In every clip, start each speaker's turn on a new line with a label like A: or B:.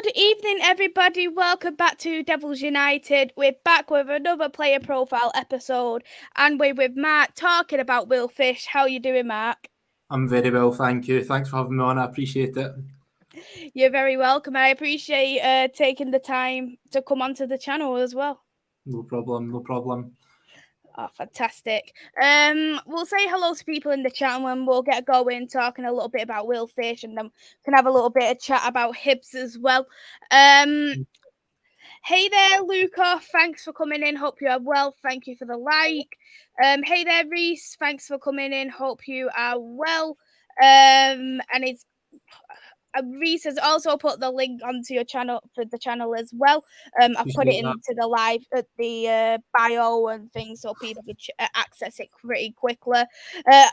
A: Good evening, everybody. Welcome back to Devils United. We're back with another player profile episode, and we're with Mark talking about Will Fish. How you doing, Mark?
B: I'm very well, thank you. Thanks for having me on. I appreciate it.
A: You're very welcome. I appreciate taking the time to come onto the channel as well.
B: No problem, no problem.
A: Oh, fantastic. We'll say hello to people in the chat and we'll get going talking a little bit about Will Fish, and then we can have a little bit of chat about Hibs as well. Hey there, Luca. Thanks for coming in. Hope you are well. Thank you for the like. Hey there, Reese. Thanks for coming in. Hope you are well. And it's Reese has also put the link onto your channel for the channel as well. I've put it
B: Appreciate that.
A: into the live at the bio and things so people can access it pretty quickly. If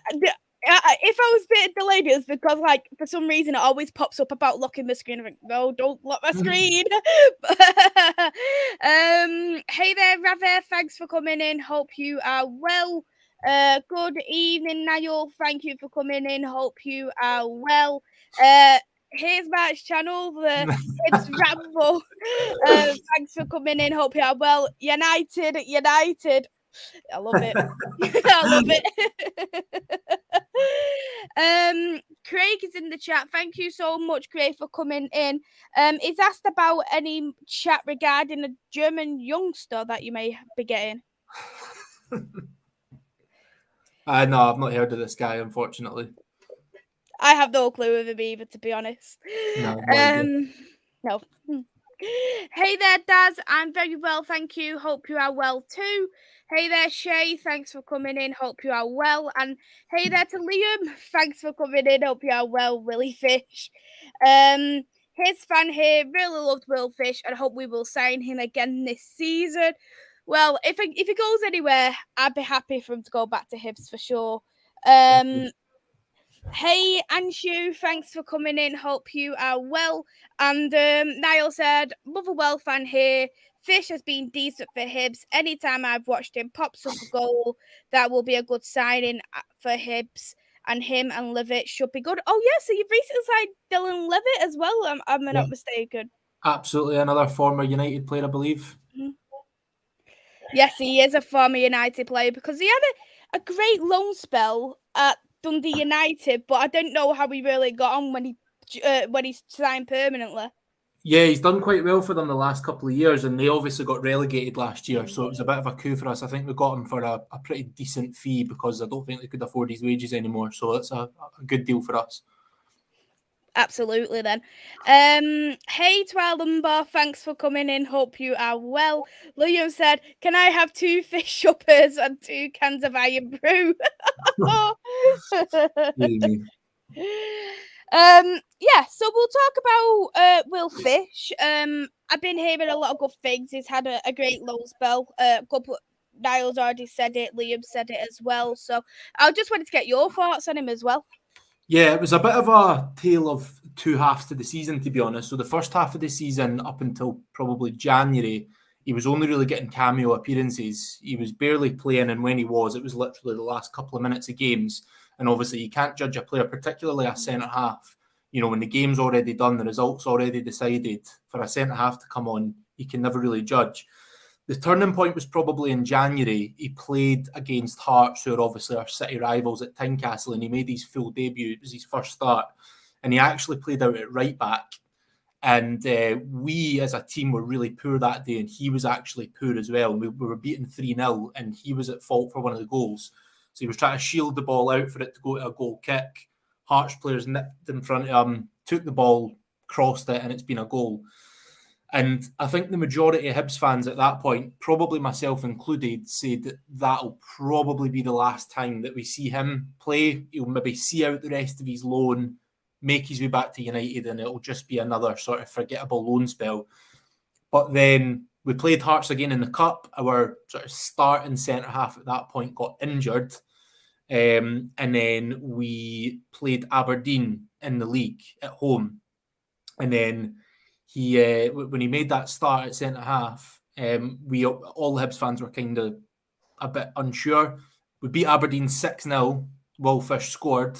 A: I was a bit delayed, it's because, like, for some reason, it always pops up about locking the screen. I'm like, no, don't lock my screen. Hey there, Rave. Thanks for coming in. Hope you are well. Good evening, Niall. Thank you for coming in. Hope you are well. Here's Mark's channel, the Hibs Rambo. Thanks for coming in. Hope you are well. United. I love it. I love it. Craig is in the chat. Thank you so much, Craig, for coming in. He's asked about any chat regarding a German youngster that you may be getting.
B: No, I've not heard of this guy, unfortunately.
A: I have no clue of him either, to be honest.
B: No.
A: Hey there, Daz. I'm very well, thank you. Hope you are well too. Hey there, Shay. Thanks for coming in. Hope you are well. And hey there to Liam. Thanks for coming in. Hope you are well, Willie Fish. His fan here really loved Will Fish and hope we will sign him again this season. Well, if he goes anywhere, I'd be happy for him to go back to Hibs for sure. Hey, Anshu, thanks for coming in. Hope you are well. And Niall said, Motherwell fan here. Fish has been decent for Hibs. Anytime I've watched him pops up a goal, that will be a good signing for Hibs. And him and Levitt should be good. Oh, yeah, so you've recently signed Dylan Levitt as well, am I not mistaken?
B: Absolutely, another former United player, I believe.
A: Mm-hmm. Yes, he is a former United player because he had a great loan spell at Dundee United, but I don't know how he really got on when he signed permanently.
B: Yeah, he's done quite well for them the last couple of years, and they obviously got relegated last year, so it was a bit of a coup for us. I think we got him for a pretty decent fee because I don't think they could afford his wages anymore, so it's a good deal for us.
A: Absolutely then. Hey Twelumber, thanks for coming in. Hope you are well. Liam said, can I have 2 fish uppers and 2 cans of Iron Brew? Yeah, so we'll talk about Will Fish. I've been hearing a lot of good things. He's had a great loan spell. Niall's already said it, Liam said it as well. So I just wanted to get your thoughts on him as well.
B: Yeah, it was a bit of a tale of two halves to the season, to be honest. So the first half of the season, up until probably January, he was only really getting cameo appearances. He was barely playing, and when he was, it was literally the last couple of minutes of games. And obviously, you can't judge a player, particularly a centre-half. You know, when the game's already done, the result's already decided, for a centre-half to come on, you can never really judge. The turning point was probably in January. He played against Hearts, who are obviously our city rivals at Tynecastle, and he made his full debut. It was his first start. And he actually played out at right back. And we, as a team, were really poor that day, and he was actually poor as well. We were beaten 3-0, and he was at fault for one of the goals. So he was trying to shield the ball out for it to go to a goal kick. Hearts players nipped in front of him, took the ball, crossed it, and it's been a goal. And I think the majority of Hibs fans at that point, probably myself included, said that that'll probably be the last time that we see him play. He'll maybe see out the rest of his loan, make his way back to United, and it'll just be another sort of forgettable loan spell. But then we played Hearts again in the Cup. Our sort of starting centre-half at that point got injured. And then we played Aberdeen in the league at home. And then he, when he made that start at centre-half, all the Hibs fans were kind of a bit unsure. We beat Aberdeen 6-0. Will Fish scored.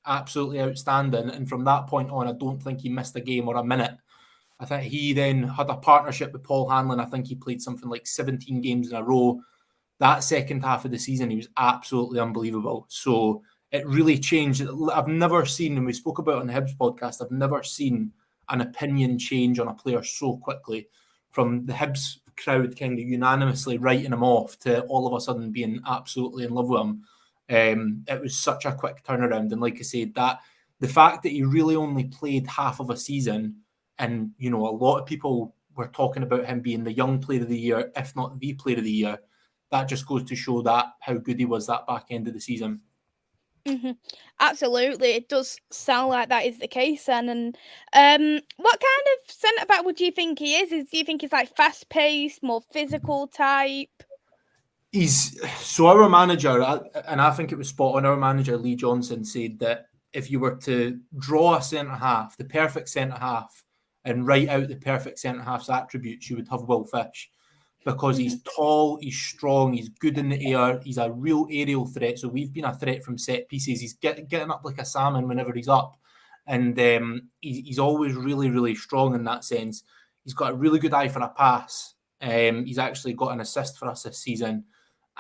B: Absolutely outstanding. And from that point on, I don't think he missed a game or a minute. I think he then had a partnership with Paul Hanlon. I think he played something like 17 games in a row. That second half of the season, he was absolutely unbelievable. So it really changed. I've never seen, and we spoke about it on the Hibs podcast, I've never seen an opinion change on a player so quickly, from the Hibs crowd kind of unanimously writing him off to all of a sudden being absolutely in love with him. It was such a quick turnaround. And like I said, that the fact that he really only played half of a season, and a lot of people were talking about him being the young player of the year, if not the player of the year, that just goes to show that how good he was that back end of the season.
A: Mm-hmm. Absolutely, it does sound like that is the case. And what kind of centre back would you think he is? Do you think he's like fast paced, more physical type?
B: So our manager, and I think it was spot on, our manager Lee Johnson said that if you were to draw a centre half, the perfect centre half, and write out the perfect centre half's attributes, you would have Will Fish, because he's tall, he's strong, he's good in the air, he's a real aerial threat. So we've been a threat from set pieces. He's getting up like a salmon whenever he's up, and he's always really, really strong in that sense. He's got a really good eye for a pass. He's actually got an assist for us this season.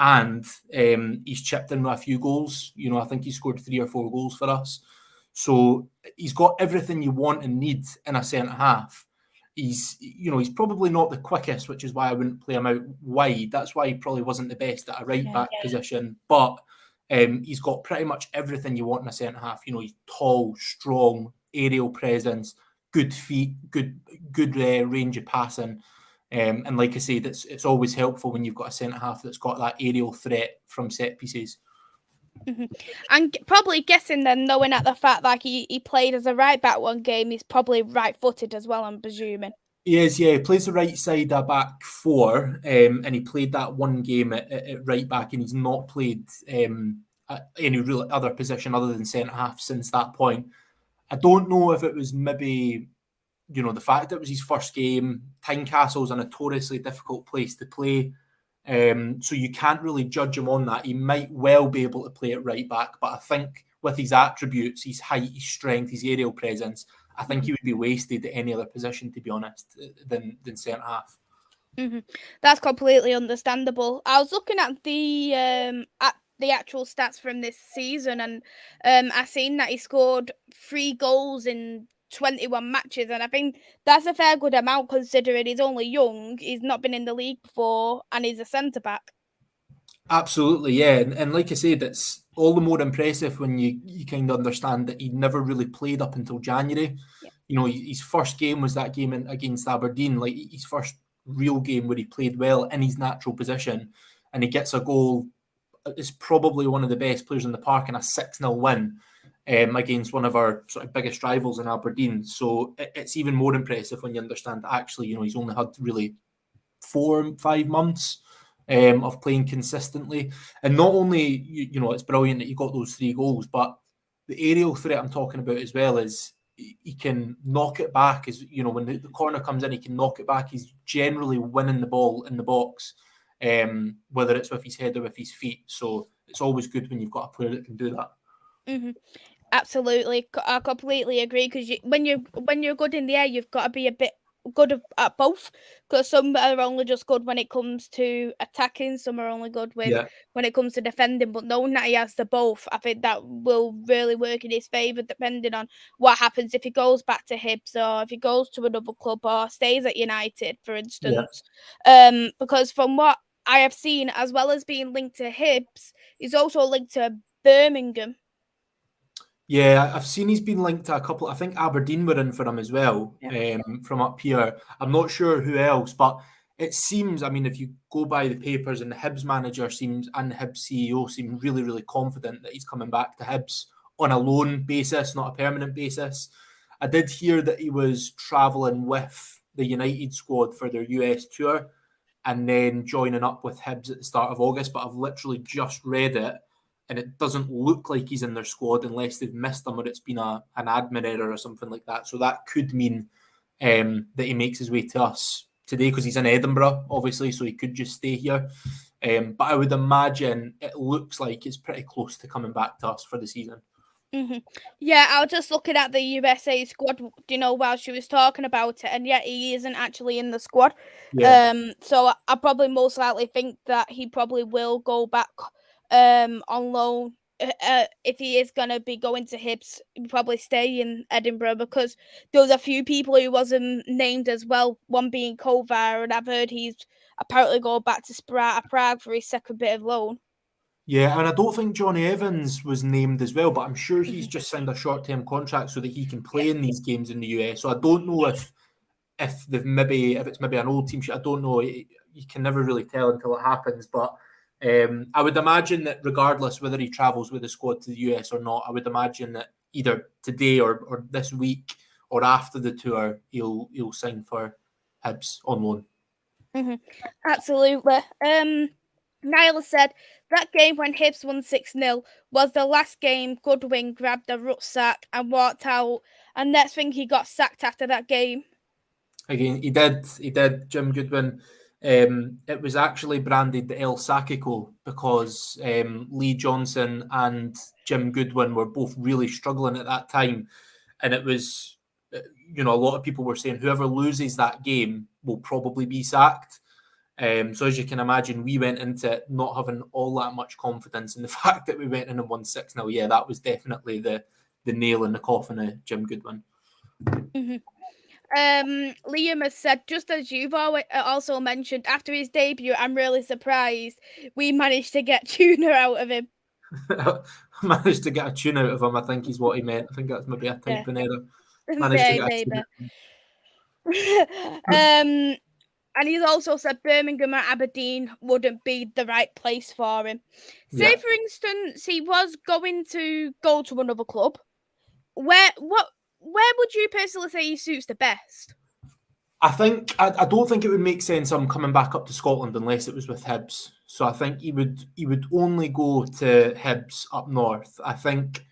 B: And he's chipped in with a few goals. I think he scored 3 or 4 goals for us. So he's got everything you want and need in a centre half. He's probably not the quickest, which is why I wouldn't play him out wide. That's why he probably wasn't the best at a right back position. But he's got pretty much everything you want in a centre half. He's tall, strong, aerial presence, good feet, good range of passing. And like I said, it's always helpful when you've got a centre half that's got that aerial threat from set pieces.
A: Mm-hmm. And probably guessing then, knowing at the fact that he played as a right back one game, he's probably right footed as well, I'm presuming.
B: He is, yeah. He plays the right side of back four, and he played that one game at right back, and he's not played at any real other position other than centre half since that point. I don't know if it was maybe the fact that it was his first game. Tynecastle's a notoriously difficult place to play. So you can't really judge him on that. He might well be able to play at right back, but I think with his attributes, his height, his strength, his aerial presence, I think he would be wasted at any other position, to be honest, than centre half.
A: Mm-hmm. That's completely understandable. I was looking at the actual stats from this season, and I seen that he scored 3 goals in 21 matches, and I think that's a fair good amount considering he's only young, he's not been in the league before, and he's a centre back.
B: Absolutely, yeah. And like I said, it's all the more impressive when you kind of understand that he never really played up until January. Yeah. His first game was that game against Aberdeen, like his first real game where he played well in his natural position, and he gets a goal. It's probably one of the best players in the park in a 6-0 win against one of our sort of biggest rivals in Aberdeen. So it's even more impressive when you understand that actually, he's only had really 4-5 months of playing consistently. And not only, it's brilliant that he got those 3 goals, but the aerial threat I'm talking about as well is he can knock it back. As when the corner comes in, he can knock it back. He's generally winning the ball in the box, whether it's with his head or with his feet. So it's always good when you've got a player that can do that.
A: Mm-hmm. Absolutely, I completely agree. Because when you're good in the air, you've got to be a bit good at both. Because some are only just good when it comes to attacking, some are only good when it comes to defending. But knowing that he has the both, I think that will really work in his favour, depending on what happens if he goes back to Hibs or if he goes to another club or stays at United, for instance. Because from what I have seen, as well as being linked to Hibs, he's also linked to Birmingham.
B: Yeah, I've seen he's been linked to a couple. I think Aberdeen were in for him as well, from up here. I'm not sure who else, but it seems, if you go by the papers, and the Hibs manager and the Hibs CEO seem really, really confident that he's coming back to Hibs on a loan basis, not a permanent basis. I did hear that he was travelling with the United squad for their US tour and then joining up with Hibs at the start of August, but I've literally just read it, and it doesn't look like he's in their squad unless they've missed him or it's been an admin error or something like that. So that could mean that he makes his way to us today, because he's in Edinburgh, obviously, so he could just stay here. But I would imagine it looks like it's pretty close to coming back to us for the season.
A: Yeah, I was just looking at the USA squad, while she was talking about it, and yet he isn't actually in the squad.
B: Yeah.
A: So I probably most likely think that he probably will go back on loan. If he is gonna be going to Hibs, he'll probably stay in Edinburgh because there was a few people who wasn't named as well. One being Kovar, and I've heard he's apparently going back to Sparta Prague for his second bit of loan.
B: Yeah, and I don't think Johnny Evans was named as well, but I'm sure he's
A: Mhm.
B: just signed a short-term contract so that he can play in these games in the US. So I don't know if it's maybe an old team sheet. I don't know. You can never really tell until it happens. But I would imagine that regardless whether he travels with the squad to the US or not, I would imagine that either today or this week or after the tour, he'll sign for Hibs on loan.
A: Absolutely. Niall said that game when Hibs won 6-0 was the last game Goodwin grabbed the rucksack and walked out, and next thing he got sacked after that game.
B: Again, he did, Jim Goodwin. It was actually branded the El Sacico because Lee Johnson and Jim Goodwin were both really struggling at that time. And it was, a lot of people were saying whoever loses that game will probably be sacked. So as you can imagine, we went into it not having all that much confidence in the fact that we went in and won 6-0. Yeah, that was definitely the nail in the coffin of Jim Goodwin.
A: Mm-hmm. Liam has said, just as you've also mentioned, after his debut, I'm really surprised we managed to get tuna out of him.
B: Managed to get a tune out of him, I think is what he meant. I think that's maybe a
A: Yeah,
B: typing error. Managed to
A: very,
B: get a
A: very
B: tune out
A: bad.
B: of him.
A: And he's also said Birmingham or Aberdeen wouldn't be the right place for him. Say,
B: Yeah.
A: for instance, he was going to go to another club. Where would you personally say he suits the best?
B: I don't think it would make sense him coming back up to Scotland unless it was with Hibs. So I think he would only go to Hibs up north. I think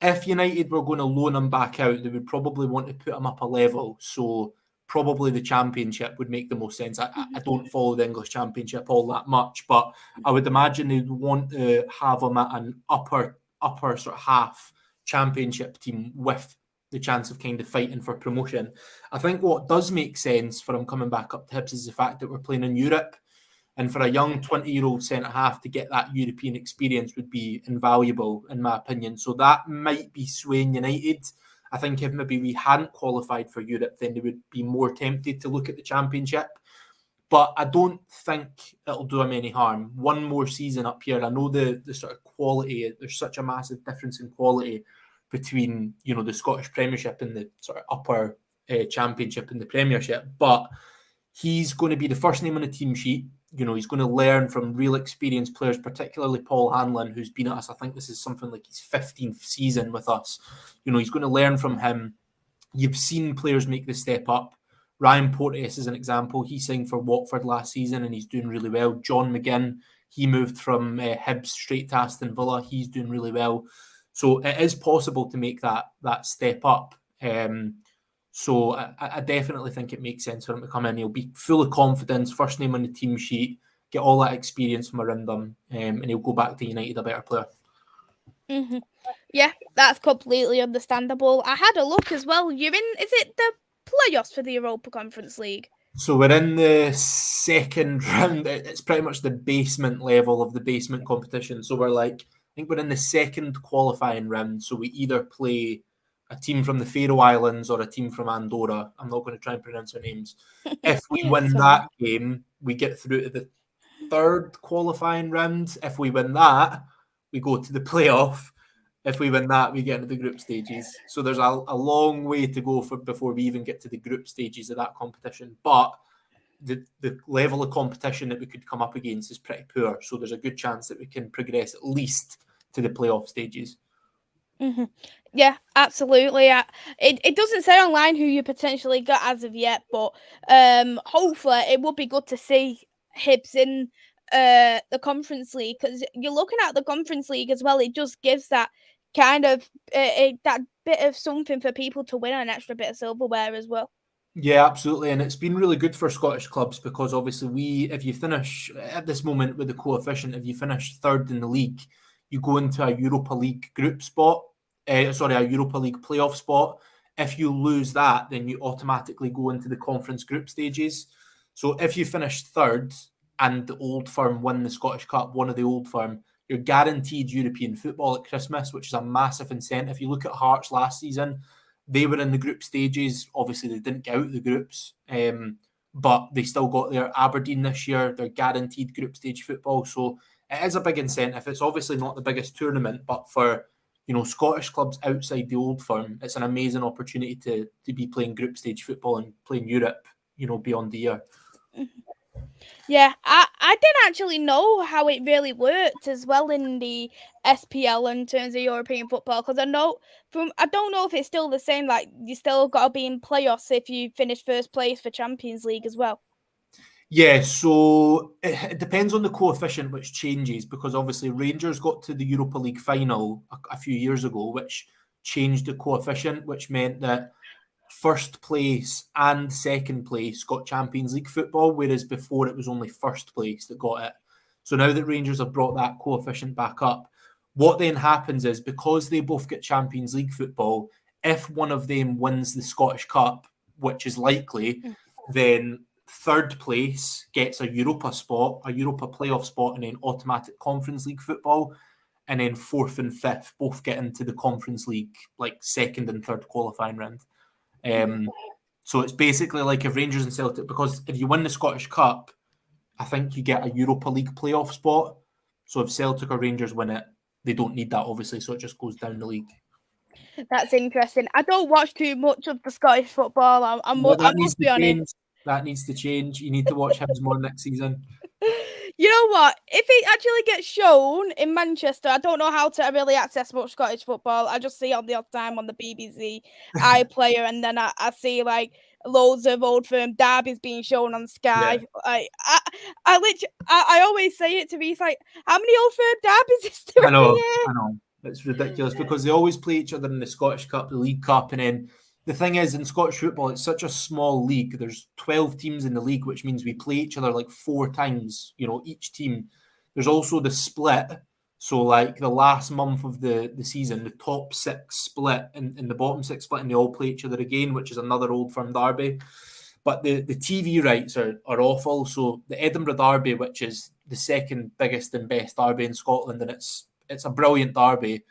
B: if United were going to loan him back out, they would probably want to put him up a level. So probably the Championship would make the most sense. I don't follow the English Championship all that much, but I would imagine they'd want to have him at an upper sort of half Championship team with the chance of kind of fighting for promotion. I think what does make sense for him coming back up to Hibs is the fact that we're playing in Europe. And for a young 20-year-old centre half to get that European experience would be invaluable, in my opinion. So that might be swaying United. I think if maybe we hadn't qualified for Europe, then they would be more tempted to look at the Championship. But I don't think it'll do him any harm. One more season up here. I know the sort of quality, there's such a massive difference in quality between, the Scottish Premiership and the sort of upper Championship and the Premiership. But he's going to be the first name on the team sheet. He's going to learn from real experienced players, particularly Paul Hanlon, who's been at us. I think this is something like his 15th season with us. He's going to learn from him. You've seen players make the step up. Ryan Porteous is an example. He signed for Watford last season and he's doing really well. John McGinn, he moved from Hibs straight to Aston Villa. He's doing really well. So it is possible to make that step up. So I definitely think it makes sense for him to come in. He'll be full of confidence, first name on the team sheet, get all that experience from around him, and he'll go back to United a better player.
A: Mm-hmm. Yeah, that's completely understandable. I had a look as well. You're in, is it the playoffs for the Europa Conference League?
B: So we're in the second round. It's pretty much the basement level of the basement competition. So I think we're in the second qualifying round. So we either play a team from the Faroe Islands or a team from Andorra. I'm not going to try and pronounce their names. If we win that game, we get through to the third qualifying round. If we win that, we go to the playoff. If we win that, we get into the group stages. So there's a long way to go before we even get to the group stages of that competition. But the level of competition that we could come up against is pretty poor. So there's a good chance that we can progress at least to the playoff stages.
A: Mm-hmm. Yeah, absolutely. It doesn't say online who you potentially got as of yet, but hopefully it would be good to see Hibs in the Conference League, because you're looking at the Conference League as well. It just gives that kind of that bit of something for people to win, an extra bit of silverware as well.
B: Yeah, absolutely. And it's been really good for Scottish clubs because obviously if you finish at this moment with the coefficient, if you finish third in the league, you go into a Europa League group spot. a Europa League playoff spot. If you lose that, then you automatically go into the conference group stages. So if you finish third and the Old Firm win the Scottish Cup, one of the Old Firm, you're guaranteed European football at Christmas, which is a massive incentive. You look at Hearts last season, they were in the group stages. Obviously, they didn't get out of the groups, but they still got there. Aberdeen this year, they're guaranteed group stage football. So it is a big incentive. It's obviously not the biggest tournament, but for Scottish clubs outside the Old Firm, it's an amazing opportunity to be playing group stage football and playing Europe, beyond the year.
A: Yeah, I didn't actually know how it really worked as well in the SPL in terms of European football, because I don't know if it's still the same. Like, you still got to be in playoffs if you finish first place for Champions League as well.
B: Yeah, so it depends on the coefficient, which changes, because obviously Rangers got to the Europa League final a few years ago, which changed the coefficient, which meant that first place and second place got Champions League football, whereas before it was only first place that got it. So now that Rangers have brought that coefficient back up, what then happens is, because they both get Champions League football, if one of them wins the Scottish Cup, which is likely, then third place gets a Europa spot, a Europa playoff spot, and then automatic Conference League football. And then fourth and fifth both get into the Conference League, like second and third qualifying round. So it's basically like if Rangers and Celtic, because if you win the Scottish Cup, I think you get a Europa League playoff spot. So if Celtic or Rangers win it, they don't need that, obviously, so it just goes down the league.
A: That's interesting. I don't watch too much of the Scottish football. I must be honest.
B: That needs to change. You need to watch Hibs more next season.
A: You know what? If it actually gets shown in Manchester, I don't know how to really access much Scottish football. I just see it on the odd time on the BBC iPlayer, and then I see like loads of Old Firm derbies being shown on Sky. Yeah. I always say it to me. It's like, how many Old Firm derbies is there?
B: I know. It's ridiculous because they always play each other in the Scottish Cup, the League Cup, and then the thing is, in Scottish football, it's such a small league. There's 12 teams in the league, which means we play each other like 4 times, each team. There's also the split. So, like, the last month of the season, the top 6 split and the bottom 6 split, and they all play each other again, which is another Old Firm derby. But the TV rights are awful. So, the Edinburgh derby, which is the second biggest and best derby in Scotland, and it's a brilliant derby.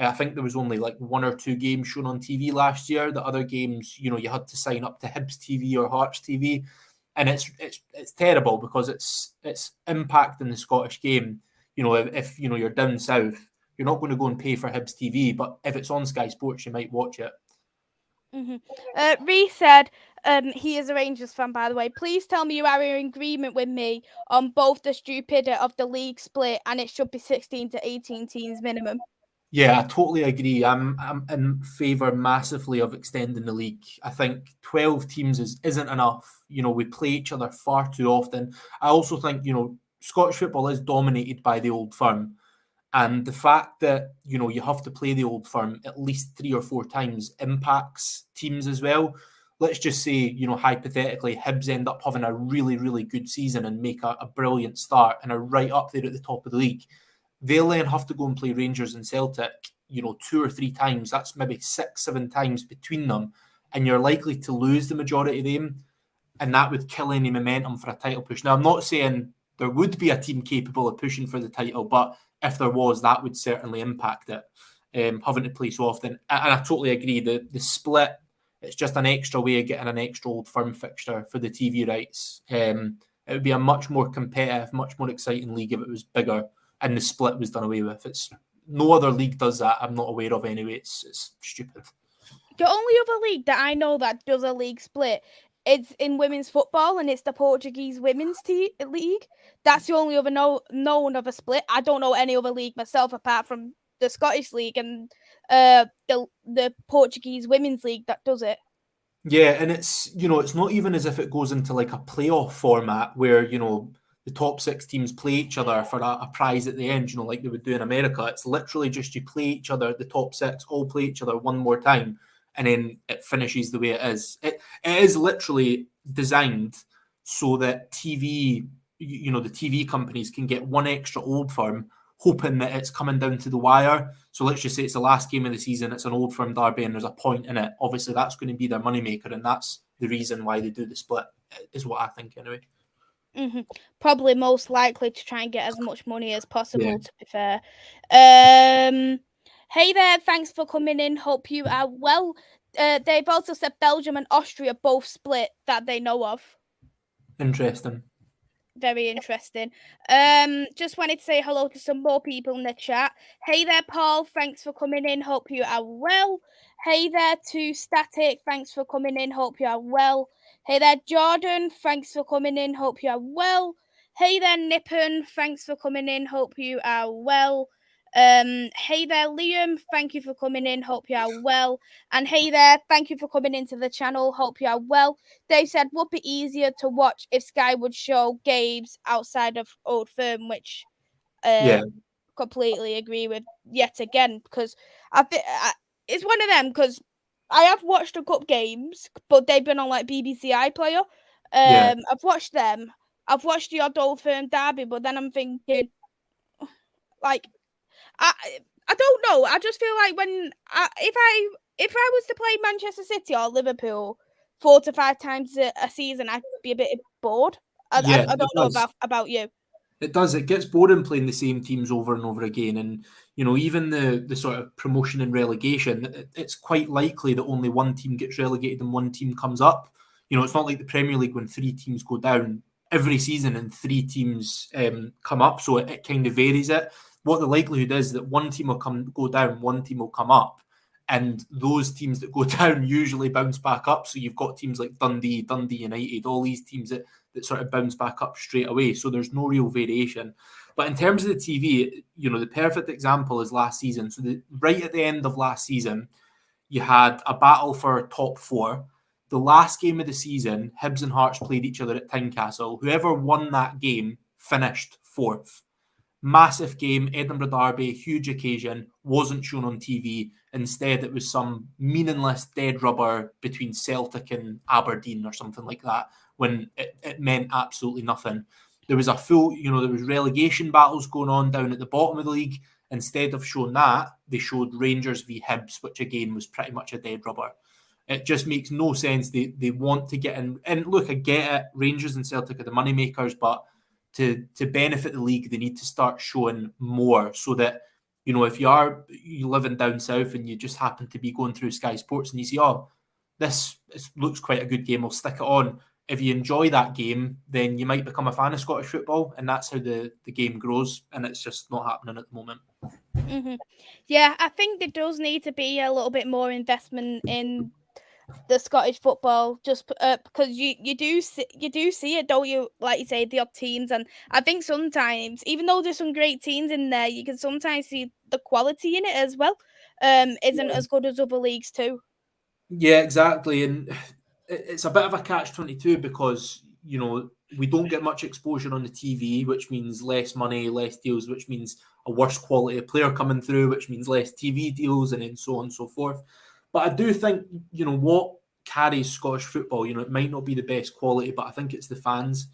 B: I think there was only like 1 or 2 games shown on TV last year. The other games, you had to sign up to Hibs TV or Hearts TV, and it's terrible because it's impacting the Scottish game. If you're down south, you're not going to go and pay for Hibs TV, but if it's on Sky Sports, you might watch it.
A: Reece said, he is a Rangers fan, by the way. Please tell me you are in agreement with me on both the stupidity of the league split and it should be 16 to 18 teams minimum.
B: Yeah, I totally agree. I'm in favour massively of extending the league. I think 12 teams isn't enough. We play each other far too often. I also think, Scottish football is dominated by the Old Firm. And the fact that, you have to play the Old Firm at least 3 or 4 times impacts teams as well. Let's just say, hypothetically, Hibs end up having a really, really good season and make a brilliant start and are right up there at the top of the league. They'll then have to go and play Rangers and Celtic, 2 or 3 times. That's maybe 6, 7 times between them. And you're likely to lose the majority of them. And that would kill any momentum for a title push. Now, I'm not saying there would be a team capable of pushing for the title, but if there was, that would certainly impact it, having to play so often. And I totally agree. The split, it's just an extra way of getting an extra Old Firm fixture for the TV rights. It would be a much more competitive, much more exciting league if it was bigger. And the split was done away with. It's no other league does that. I'm not aware of anyway. It's stupid.
A: The only other league that I know that does a league split is in women's football, and it's the Portuguese women's league. That's the only other known of a split. I don't know any other league myself apart from the Scottish league and the Portuguese women's league that does it.
B: Yeah, and it's it's not even as if it goes into like a playoff format where the top 6 teams play each other for a prize at the end, like they would do in America. It's literally just you play each other, the top 6 all play each other one more time, and then it finishes the way it is. It is literally designed so that TV, the TV companies can get one extra Old Firm hoping that it's coming down to the wire. So let's just say it's the last game of the season, it's an Old Firm derby and there's a point in it. Obviously, that's going to be their moneymaker, and that's the reason why they do the split, is what I think anyway.
A: Probably most likely to try and get as much money as possible, to be fair. Hey there, thanks for coming in. Hope you are well. They've also said Belgium and Austria both split that they know of.
B: Interesting.
A: Very interesting. Just wanted to say hello to some more people in the chat. Hey there, Paul. Thanks for coming in. Hope you are well. Hey there to Static. Thanks for coming in. Hope you are well. Hey there, Jordan. Thanks for coming in. Hope you are well. Hey there, Nippon. Thanks for coming in. Hope you are well. Hey there, Liam. Thank you for coming in. Hope you are well. And hey there, thank you for coming into the channel. Hope you are well. They said would be easier to watch if Sky would show games outside of Old Firm, which completely agree with yet again, because it's one of them, because I have watched a couple games, but they've been on like BBC iPlayer. I've watched them. I've watched the odd Old Firm derby, but then I'm thinking, like, I don't know. I just feel like if I was to play Manchester City or Liverpool 4 to 5 times a season, I'd be a bit bored. I don't know about you.
B: It does. It gets boring playing the same teams over and over again. And, you know, even the sort of promotion and relegation, it's quite likely that only one team gets relegated and one team comes up. You know, it's not like the Premier League when 3 teams go down every season and 3 teams come up. So it kind of varies it. What the likelihood is that one team will go down, one team will come up. And those teams that go down usually bounce back up. So you've got teams like Dundee United, all these teams that sort of bounce back up straight away. So there's no real variation. But in terms of the TV, you know, the perfect example is last season. So right at the end of last season, you had a battle for top 4. The last game of the season, Hibs and Hearts played each other at Tynecastle. Whoever won that game finished 4th. Massive game, Edinburgh Derby, huge occasion, wasn't shown on TV. Instead, it was some meaningless dead rubber between Celtic and Aberdeen or something like that, when it meant absolutely nothing. There was there was relegation battles going on down at the bottom of the league. Instead of showing that, they showed Rangers v Hibs, which again was pretty much a dead rubber. It just makes no sense. They want to get in. And look, I get it. Rangers and Celtic are the moneymakers, but to benefit the league, they need to start showing more, so that, you know, if you living down south and you just happen to be going through Sky Sports and you see, oh, this looks quite a good game, I'll stick it on. If you enjoy that game, then you might become a fan of Scottish football, and that's how the game grows, and it's just not happening at the moment.
A: Yeah, I think there does need to be a little bit more investment in the Scottish football, just because you do see it, don't you? Like you say, the odd teams, and I think sometimes, even though there's some great teams in there, you can sometimes see the quality in it as well. Isn't as good as other leagues too.
B: Yeah, exactly, and it's a bit of a catch-22 because, you know, we don't get much exposure on the TV, which means less money, less deals, which means a worse quality of player coming through, which means less TV deals, and then so on and so forth. But I do think, you know, what carries Scottish football, you know, it might not be the best quality, but I think it's the fans.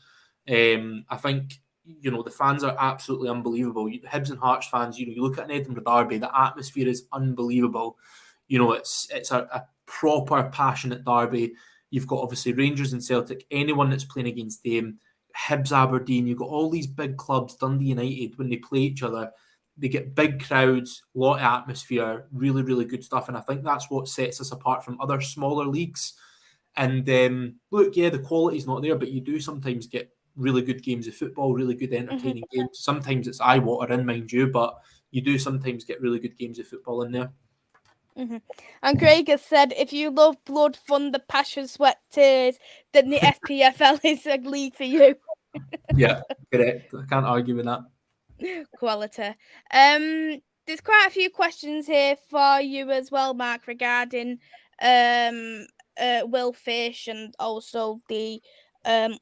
B: I think, you know, the fans are absolutely unbelievable. Hibs and Hearts fans, you know, you look at an Edinburgh Derby, the atmosphere is unbelievable. You know, it's a proper passionate derby. You've got obviously Rangers and Celtic, anyone that's playing against them, Hibs, Aberdeen, you've got all these big clubs, Dundee United, when they play each other, they get big crowds, a lot of atmosphere, really, really good stuff. And I think that's what sets us apart from other smaller leagues. And look, yeah, the quality's not there, but you do sometimes get really good games of football, really good entertaining games. Sometimes it's eye-watering, mind you, but you do sometimes get really good games of football in there.
A: And Craig has said, if you love blood, thunder, passion, sweat, tears, then the SPFL is a league for you.
B: Yeah, correct. I can't argue with that.
A: Quality. There's quite a few questions here for you as well, Mark, regarding Will Fish and also the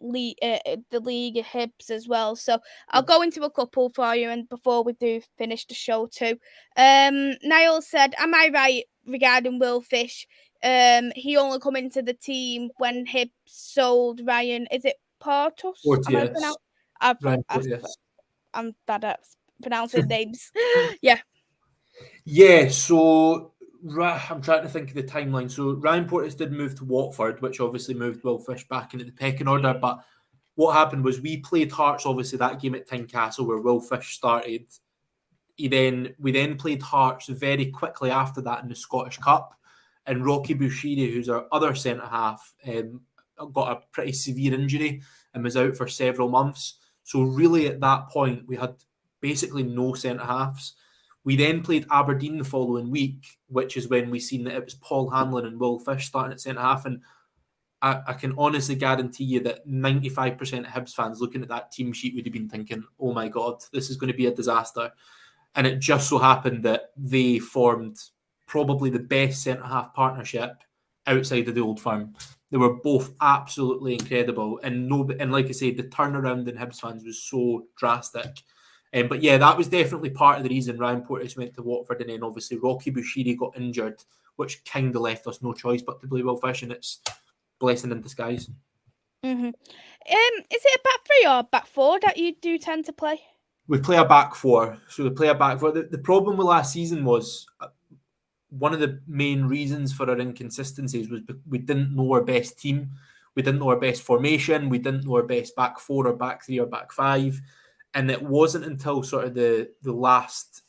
A: league Hibs as well. So I'll go into a couple for you, and before we do finish the show too. Niall said, am I right regarding Will Fish? He only come into the team when Hibs sold Ryan, is it Portus?
B: Porteous.
A: I'm bad at pronouncing names. Yeah.
B: Yeah, so I'm trying to think of the timeline. So Ryan Porteous did move to Watford, which obviously moved Will Fish back into the pecking order. But what happened was we played Hearts, obviously, that game at Tynecastle where Will Fish started. We then played Hearts very quickly after that in the Scottish Cup. And Rocky Bushiri, who's our other centre-half, got a pretty severe injury and was out for several months. So really at that point, we had basically no centre-halves. We then played Aberdeen the following week, which is when we seen that it was Paul Hanlon and Will Fish starting at centre-half. And I can honestly guarantee you that 95% of Hibs fans looking at that team sheet would have been thinking, oh my God, this is going to be a disaster. And it just so happened that they formed probably the best centre-half partnership outside of the Old Firm. They were both absolutely incredible. And like I said, the turnaround in Hibs fans was so drastic. But yeah, that was definitely part of the reason Ryan Porteous went to Watford, and then obviously Rocky Bushiri got injured, which kind of left us no choice but to play Will Fish, and it's blessing in disguise.
A: Mm-hmm. Is it a back three or back four that you do tend to play?
B: We play a back four. So we play a back four. The problem with last season was one of the main reasons for our inconsistencies was we didn't know our best team. We didn't know our best formation. We didn't know our best back four or back three or back five. And it wasn't until sort of the last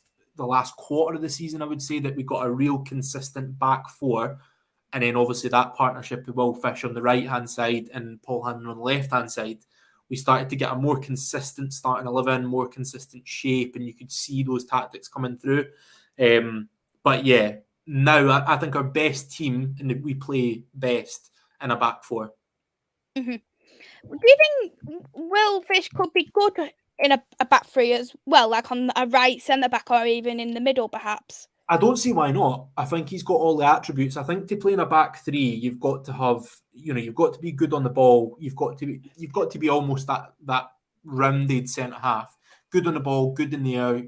B: quarter of the season, I would say, that we got a real consistent back four. And then obviously that partnership with Will Fish on the right-hand side and Paul Hanlon on the left-hand side, we started to get a more consistent starting 11, more consistent shape, and you could see those tactics coming through. But yeah, now I think our best team, and we play best in a back four.
A: Mm-hmm. Do you think Will Fish could be good in a back three as well, like on a right centre back or even in the middle, perhaps?
B: I don't see why not. I think he's got all the attributes. I think to play in a back three, you've got to have, you've got to be good on the ball. You've got to be almost that rounded centre half. Good on the ball, good in the air,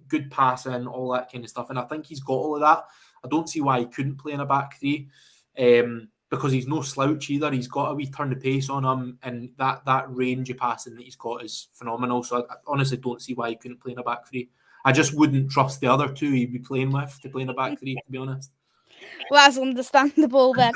B: good passing, all that kind of stuff. And I think he's got all of that. I don't see why he couldn't play in a back three, because he's no slouch either. He's got a wee turn of pace on him, and that range of passing that he's got is phenomenal. So I honestly don't see why he couldn't play in a back three. I just wouldn't trust the other two he'd be playing with to play in a back three, to be honest.
A: Well, that's understandable then.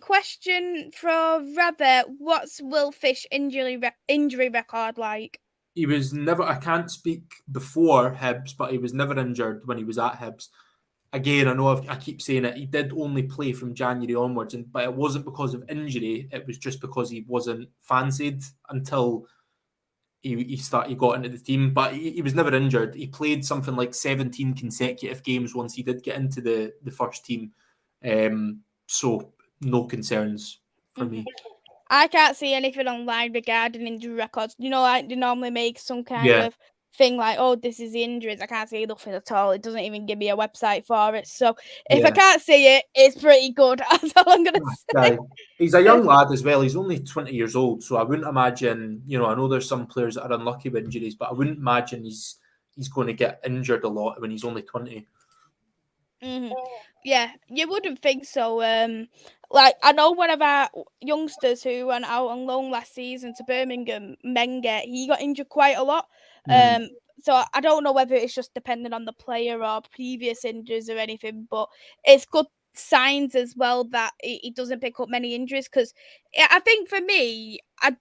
A: Question from Rabbit: what's Will Fish injury record like?
B: He was never, I can't speak before Hibs, but he was never injured when he was at Hibs. Again, I know I keep saying it, he did only play from January onwards, but it wasn't because of injury, it was just because he wasn't fancied until he got into the team. But he was never injured. He played something like 17 consecutive games once he did get into the first team. So no concerns for me.
A: I can't see anything online regarding injury records. Like they normally make some kind of thing like, oh, this is the injuries. I can't see nothing at all. It doesn't even give me a website for it. So if I can't see it, it's pretty good. That's all I'm going to say.
B: He's a young lad as well. He's only 20 years old. So I wouldn't imagine, I know there's some players that are unlucky with injuries, but I wouldn't imagine he's going to get injured a lot when he's only 20.
A: Mm-hmm. Yeah, you wouldn't think so. Like I know one of our youngsters who went out on loan last season to Birmingham, Menge, he got injured quite a lot. So I don't know whether it's just dependent on the player or previous injuries or anything, but it's good signs as well that he doesn't pick up many injuries, because I think for me, I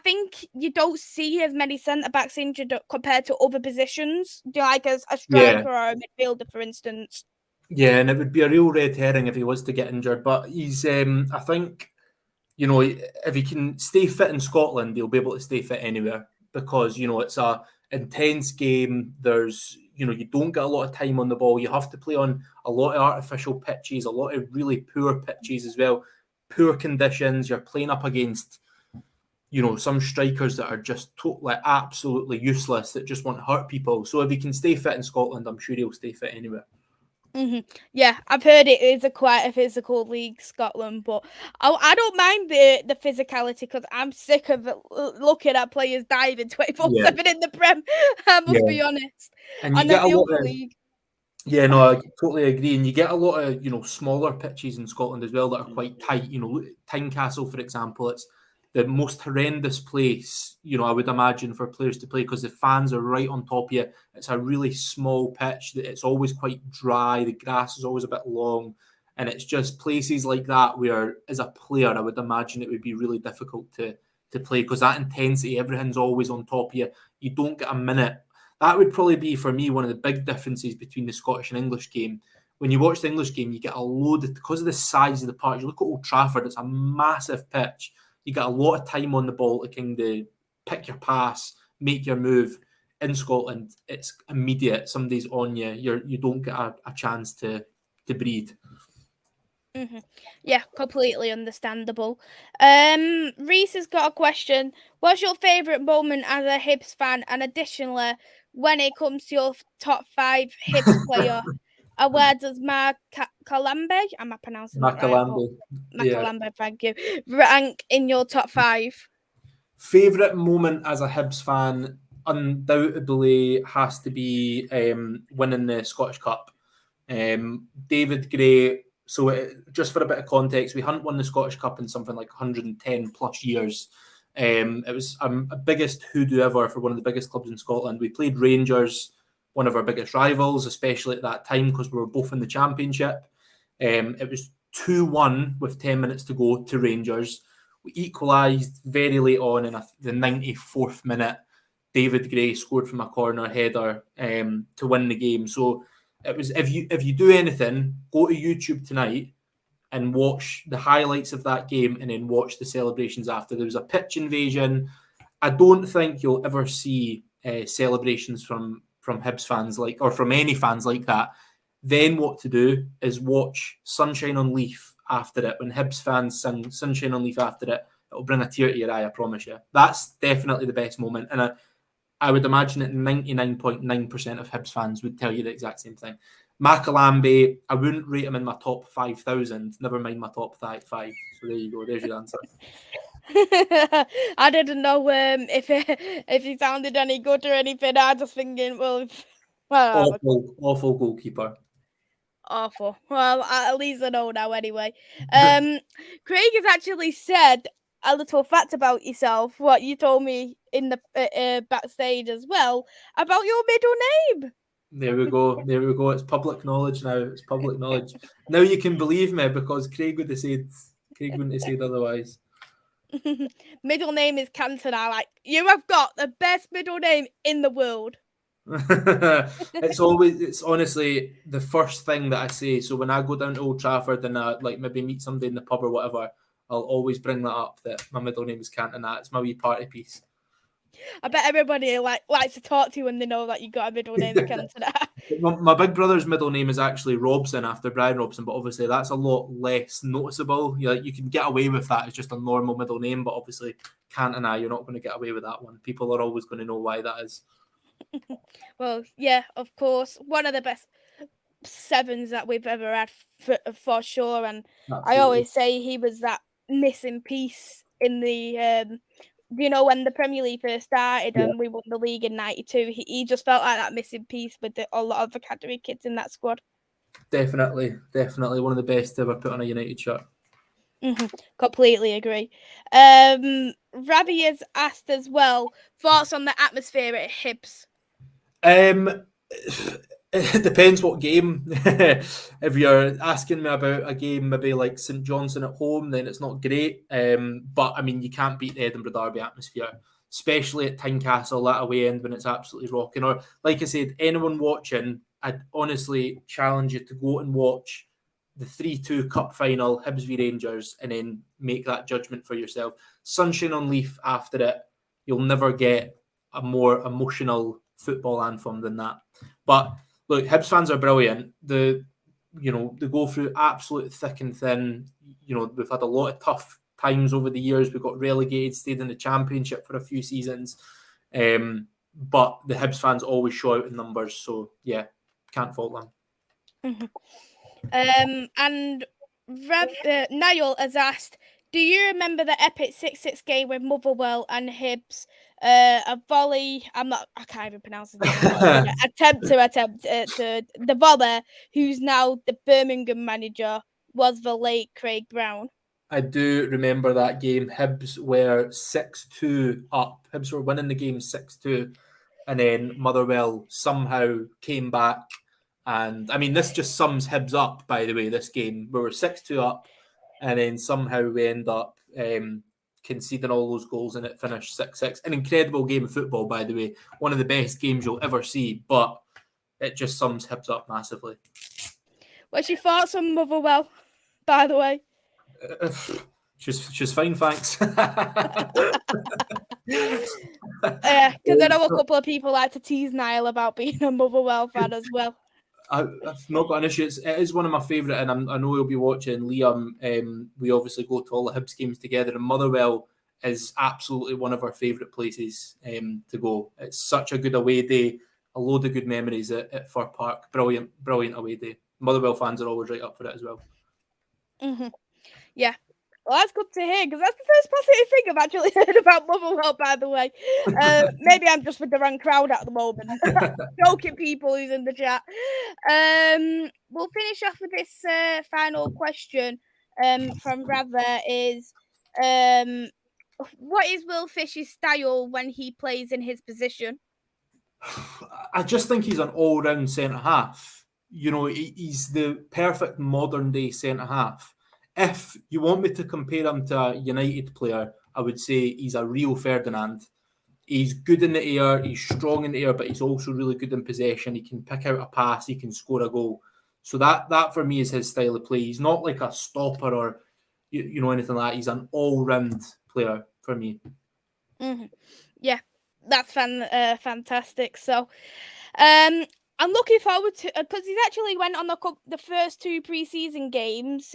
A: think you don't see as many centre backs injured compared to other positions, like as a striker or a midfielder, for instance.
B: Yeah, and it would be a real red herring if he was to get injured. But he's, I think, if he can stay fit in Scotland, he'll be able to stay fit anywhere, because, it's a intense game. There's, you don't get a lot of time on the ball. You have to play on a lot of artificial pitches, a lot of really poor pitches as well, poor conditions. You're playing up against, some strikers that are just totally, absolutely useless, that just want to hurt people. So if he can stay fit in Scotland, I'm sure he'll stay fit anywhere.
A: Mm-hmm. Yeah, I've heard it is quite a physical league, Scotland, but I don't mind the physicality, because I'm sick of looking at players diving 24/7 in the Prem. I must be honest.
B: And you get a lot of league. Yeah, no, I totally agree. And you get a lot of, smaller pitches in Scotland as well that are quite tight. Tynecastle, for example, the most horrendous place, I would imagine for players to play, because the fans are right on top of you. It's a really small pitch. It's always quite dry. The grass is always a bit long. And it's just places like that where, as a player, I would imagine it would be really difficult to play, because that intensity, everything's always on top of you. You don't get a minute. That would probably be, for me, one of the big differences between the Scottish and English game. When you watch the English game, you get a load of, because of the size of the park. You look at Old Trafford, it's a massive pitch. You get a lot of time on the ball to kind of pick your pass, make your move. In Scotland, it's immediate. Somebody's on you. You don't get a chance to breathe.
A: Mm-hmm. Yeah, completely understandable. Reese has got a question. What's your favourite moment as a Hibs fan? And additionally, when it comes to your top 5 Hibs player, where does Marc Calambe, am I pronouncing that right? Macalambe, thank you, rank in your top 5?
B: Favourite moment as a Hibs fan undoubtedly has to be winning the Scottish Cup. David Gray. So just for a bit of context, we hadn't won the Scottish Cup in something like 110 plus years. It was a biggest hoodoo ever for one of the biggest clubs in Scotland. We played Rangers, one of our biggest rivals, especially at that time, because we were both in the Championship. It was 2-1 with 10 minutes to go to Rangers. We equalised very late on in the 94th minute. David Gray scored from a corner header to win the game. So it was, if you do anything, go to YouTube tonight and watch the highlights of that game, and then watch the celebrations after. There was a pitch invasion. I don't think you'll ever see celebrations from Hibs fans or from any fans like that. Then what to do is watch Sunshine on Leaf after it. When Hibs fans sing Sunshine on Leaf after it, it'll bring a tear to your eye, I promise you. That's definitely the best moment. And I would imagine that 99.9% of Hibs fans would tell you the exact same thing. Macalambe, I wouldn't rate him in my top 5,000, never mind my top 5. So there you go, there's your answer.
A: I didn't know if he sounded any good or anything. I just thinking,
B: awful goalkeeper.
A: Awful. Well, at least I know now anyway. Craig has actually said a little fact about yourself, what you told me in the backstage as well, about your middle name.
B: There we go. It's public knowledge now. Now you can believe me, because Craig wouldn't have said otherwise.
A: Middle name is Cantona. Like, you have got the best middle name in the world.
B: It's honestly the first thing that I say. So when I go down to Old Trafford and I maybe meet somebody in the pub or whatever, I'll always bring that up, that my middle name is Cantona. It's my wee party piece.
A: I bet everybody likes to talk to you when they know that you got a middle name Cantona.
B: My big brother's middle name is actually Robson, after Brian Robson, but obviously that's a lot less noticeable. You can get away with that. It's just a normal middle name, but obviously Cantona, you're not going to get away with that one. People are always going to know why that is.
A: Well, yeah, of course. One of the best 7s that we've ever had for sure. And absolutely. I always say he was that missing piece in the, when the Premier League first started and we won the league in 92. He just felt like that missing piece with a lot of academy kids in that squad.
B: Definitely one of the best to ever put on a United shirt.
A: Completely agree. Ravi has asked as well, thoughts on the atmosphere at Hibs?
B: It depends what game. If you're asking me about a game maybe like St Johnstone at home, then it's not great. But I mean, you can't beat the Edinburgh Derby atmosphere, especially at Tynecastle at away end when it's absolutely rocking. Or like I said, anyone watching, I'd honestly challenge you to go and watch the 3-2 cup final, Hibs v Rangers, and then make that judgment for yourself. Sunshine on Leaf after it, you'll never get a more emotional football anthem than that. But look, Hibs fans are brilliant. They go through absolute thick and thin. We've had a lot of tough times over the years. We got relegated, stayed in the Championship for a few seasons. But the Hibs fans always show out in numbers. So, yeah, can't fault them.
A: And Niall has asked, do you remember the epic 6-6 game with Motherwell and Hibs? A volley. I can't even pronounce his name. attempt to the volley, who's now the Birmingham manager, was the late Craig Brown.
B: I do remember that game. Hibs were 6-2 up. Hibs were winning the game 6-2. And then Motherwell somehow came back. And I mean, this just sums Hibs up, by the way, this game. We were 6-2 up. And then somehow we end up conceding all those goals and it finished 6-6. An incredible game of football, by the way. One of the best games you'll ever see. But it just sums Hibs up massively.
A: What's your thoughts on Motherwell, by the way?
B: She's fine, thanks.
A: Yeah, because I know a couple of people like to tease Niall about being a Motherwell fan as well.
B: I've not got an issue. It is one of my favourite, and I know we'll be watching Liam. We obviously go to all the Hibs games together, and Motherwell is absolutely one of our favourite places to go. It's such a good away day, a load of good memories at Fir Park. Brilliant away day. Motherwell fans are always right up for it as well.
A: Mm-hmm. Yeah. Well, that's good to hear, because that's the first positive thing I've actually heard about Motherwell, by the way. Maybe I'm just with the wrong crowd at the moment. Joking people who's in the chat. We'll finish off with this final question from Rather is, what is Will Fish's style when he plays in his position?
B: I just think he's an all-round centre-half. You know, he's the perfect modern-day centre-half. If you want me to compare him to a United player, I would say he's a Rio Ferdinand. He's good in the air, he's strong in the air, but he's also really good in possession. He can pick out a pass, he can score a goal. So that for me is his style of play. He's not like a stopper or you know anything like that. He's an all-round player for me.
A: Mm-hmm. Yeah, that's fantastic. So, I'm looking forward to, because he's actually went on the first two preseason games.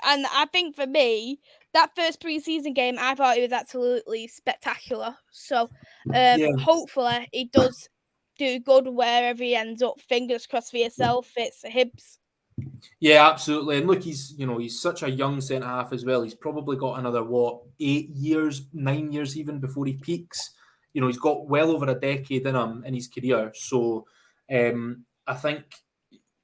A: And I think for me, that first preseason game, I thought it was absolutely spectacular. So, hopefully, he does do good wherever he ends up. Fingers crossed for yourself. It's Hibs.
B: Yeah, absolutely. And look, he's such a young centre half as well. He's probably got another 8 years, 9 years even before he peaks. You know, he's got well over a decade in him in his career. So, I think,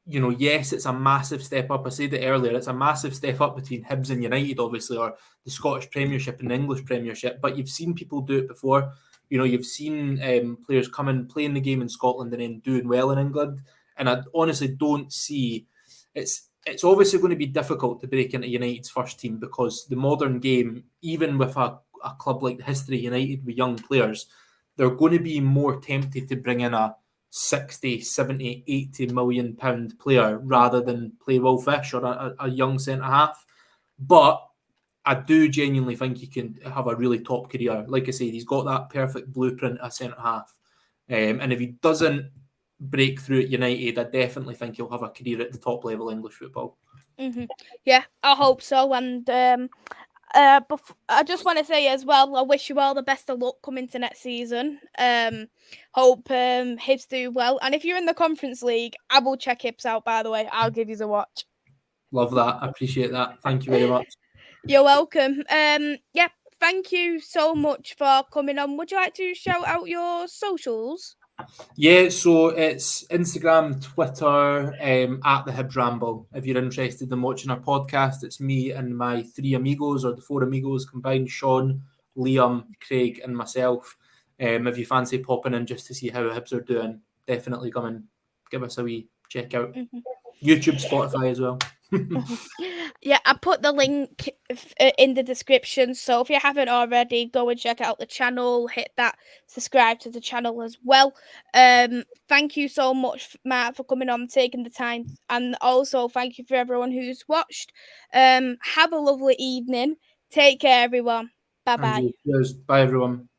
B: you know, yes, it's a massive step up. I said it earlier, it's a massive step up between Hibs and United, obviously, or the Scottish Premiership and the English Premiership. But you've seen people do it before. You know, you've seen players come and play in the game in Scotland and then doing well in England. And I honestly don't see it's obviously going to be difficult to break into United's first team because the modern game, even with a club like the History United with young players, they're going to be more tempted to bring in a 60, 70, 80 million pound player rather than play Will Fish or a young centre half. But I do genuinely think he can have a really top career. Like I said, he's got that perfect blueprint as centre half. And if he doesn't break through at United, I definitely think he'll have a career at the top level English football.
A: Mm-hmm. Yeah, I hope so. And I just want to say as well, I wish you all the best of luck coming to next season. Hope Hibs do well. And if you're in the Conference League, I will check Hibs out, by the way. I'll give you a watch.
B: Love that. I appreciate that. Thank you very much.
A: You're welcome. Yeah, thank you so much for coming on. Would you like to shout out your socials?
B: Yeah, so it's Instagram, Twitter, at the Hibs Ramble. If you're interested in watching our podcast, it's me and my 3 amigos, or the 4 amigos combined, Sean, Liam, Craig and myself. If you fancy popping in just to see how Hibs are doing, definitely come and give us a wee check out. Mm-hmm. YouTube, Spotify as well.
A: Yeah, I put the link in the description, so if you haven't already, go and check out the channel, hit that subscribe to the channel as well. Thank you so much, Marc, for coming on, taking the time, and also thank you for everyone who's watched. Have a lovely evening. Take care, everyone. Bye bye.
B: Cheers. Bye everyone.